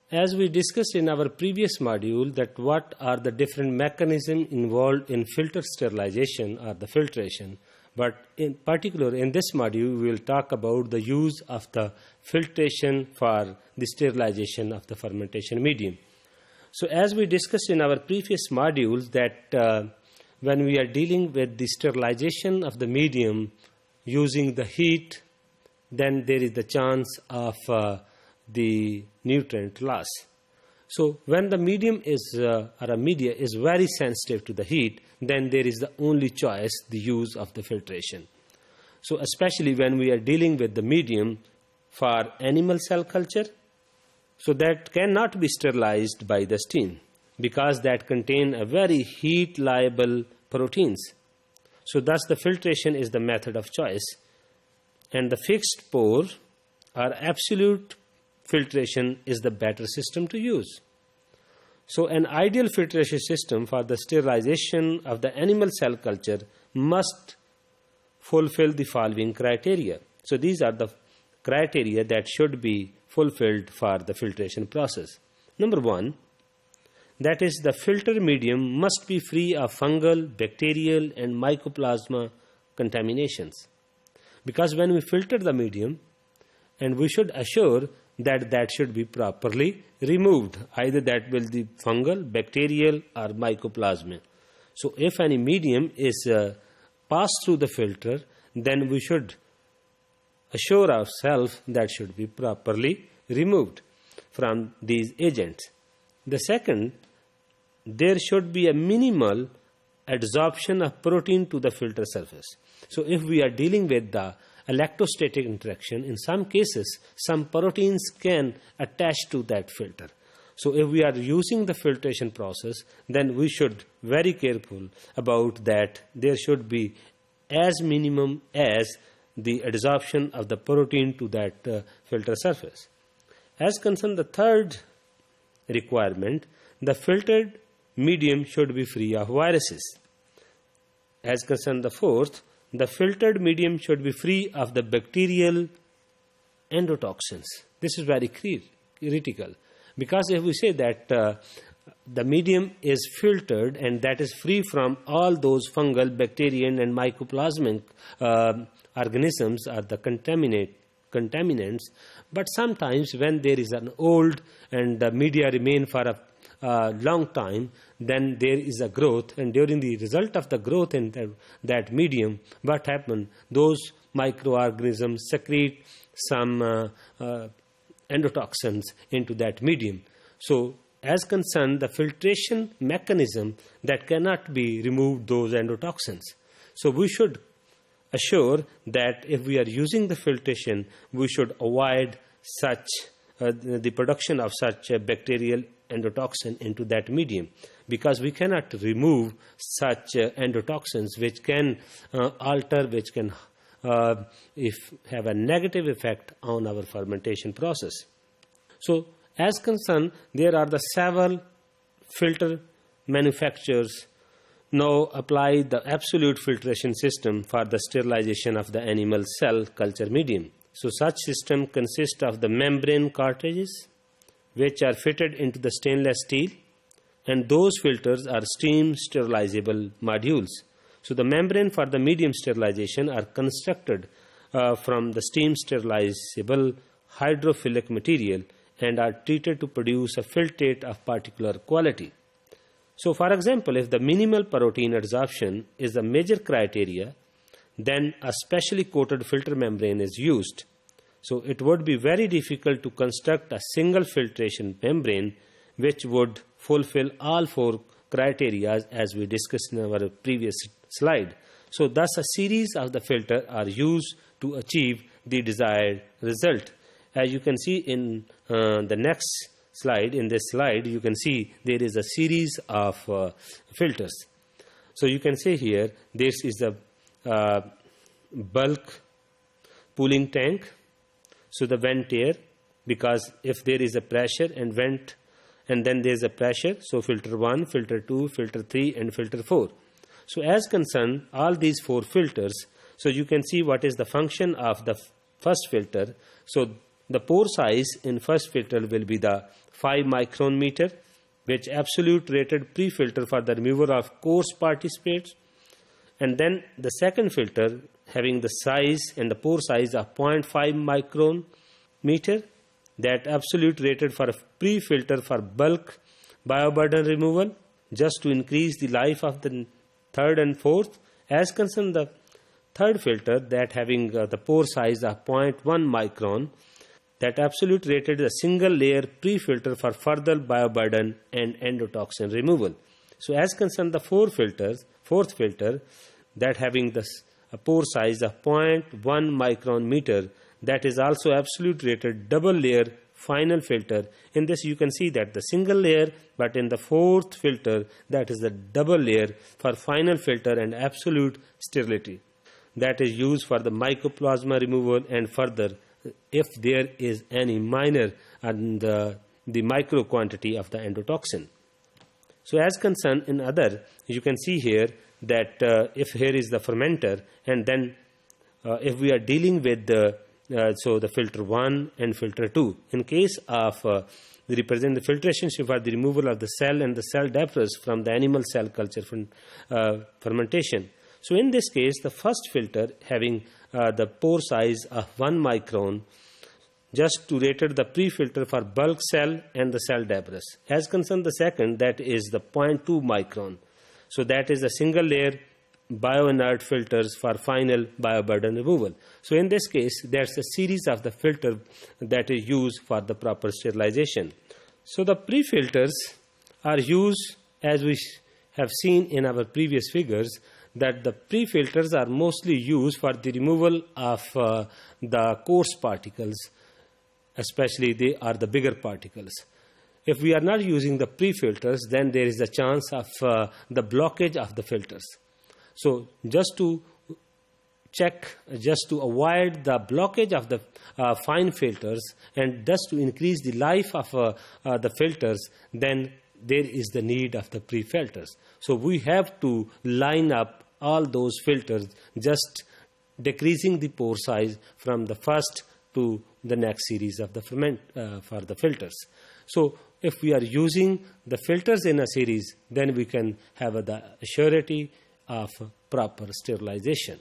As we discussed in our previous module that what are the different mechanisms involved in filter sterilization or the filtration, but in particular in this module we will talk about the use of the filtration for the sterilization of the fermentation medium. So as we discussed in our previous modules that when we are dealing with the sterilization of the medium using the heat, then there is the chance of the nutrient loss. So when the medium is or a media is very sensitive to the heat, then there is the only choice, the use of the filtration. So especially when we are dealing with the medium for animal cell culture, so that cannot be sterilized by the steam because that contain a very heat liable proteins. So thus the filtration is the method of choice, and the fixed pour or absolute filtration is the better system to use. So an ideal filtration system for the sterilization of the animal cell culture must fulfill the following criteria. So these are the criteria that should be fulfilled for the filtration process. Number one, that is the filter medium must be free of fungal, bacterial and mycoplasma contaminations. Because when we filter the medium, and we should assure that that should be properly removed, either that will be fungal, bacterial or mycoplasma. So if any medium is passed through the filter, then we should assure ourselves that should be properly removed from these agents. The second, there should be a minimal adsorption of protein to the filter surface. So if we are dealing with the electrostatic interaction, in some cases some proteins can attach to that filter. So if we are using the filtration process, then we should very careful about that there should be as minimum as the adsorption of the protein to that filter surface. As concerned the third requirement, the filtered medium should be free of viruses. As concerned the fourth, the filtered medium should be free of the bacterial endotoxins. This is very critical, because if we say that the medium is filtered and that is free from all those fungal, bacterial and mycoplasmic organisms or the contaminants, but sometimes when there is an old and the media remain for a long time, then there is a growth, and during the result of the growth in that medium, what happens? Those microorganisms secrete some endotoxins into that medium. So as concerned the filtration mechanism, that cannot be removed those endotoxins. So we should assure that if we are using the filtration, we should avoid such the production of such bacterial endotoxin into that medium, because we cannot remove such endotoxins which can alter, which can have a negative effect on our fermentation process. So as concerned, there are the several filter manufacturers now apply the absolute filtration system for the sterilization of the animal cell culture medium. So such system consists of the membrane cartridges which are fitted into the stainless steel, and those filters are steam sterilizable modules. So the membrane for the medium sterilization are constructed from the steam sterilizable hydrophilic material and are treated to produce a filtrate of particular quality. So for example, if the minimal protein adsorption is a major criteria, then a specially coated filter membrane is used. So it would be very difficult to construct a single filtration membrane which would fulfill all four criteria as we discussed in our previous slide. So thus a series of the filter are used to achieve the desired result. As you can see in the next slide, in this slide you can see there is a series of filters. So you can see here this is a bulk cooling tank. So the vent air, because if there is a pressure and vent and then there is a pressure, so filter 1, filter 2, filter 3 and filter 4. So as concerned all these four filters, so you can see what is the function of the first filter. So the pore size in first filter will be the 5 micron meter, which absolute rated pre-filter for the removal of coarse particulates. And then the second filter having the size and the pore size of 0.5 micron meter, that absolute rated for a pre-filter for bulk bioburden removal, just to increase the life of the third and fourth. As concerned the third filter, that having the pore size of 0.1 micron, that absolute rated a single layer pre-filter for further bioburden and endotoxin removal. So as concerned the fourth filter, that having the pore size of 0.1 micron meter, that is also absolute rated double layer final filter. In this you can see that the single layer, but in the fourth filter, that is the double layer for final filter and absolute sterility, that is used for the mycoplasma removal and further if there is any minor and the micro quantity of the endotoxin. So as concerned in other, you can see here that if here is the fermenter, and then if we are dealing with the filter 1 and filter 2, in case of represent the filtration for the removal of the cell and the cell debris from the animal cell culture fermentation. So in this case, the first filter having the pore size of 1 micron, just to rated the pre-filter for bulk cell and the cell debris. As concerned the second, that is the 0.2 micron. So that is a single layer bioinert filters for final bioburden removal. So in this case, there's a series of the filter that is used for the proper sterilization. So the pre-filters are used, as we have seen in our previous figures, that the pre-filters are mostly used for the removal of the coarse particles, especially they are the bigger particles. If we are not using the pre-filters, then there is a chance of the blockage of the filters. So just to avoid the blockage of the fine filters and just to increase the life of the filters, then there is the need of the pre-filters. So we have to line up all those filters, just decreasing the pore size from the first to the next series of the for the filters. So if we are using the filters in a series, then we can have the surety of proper sterilization.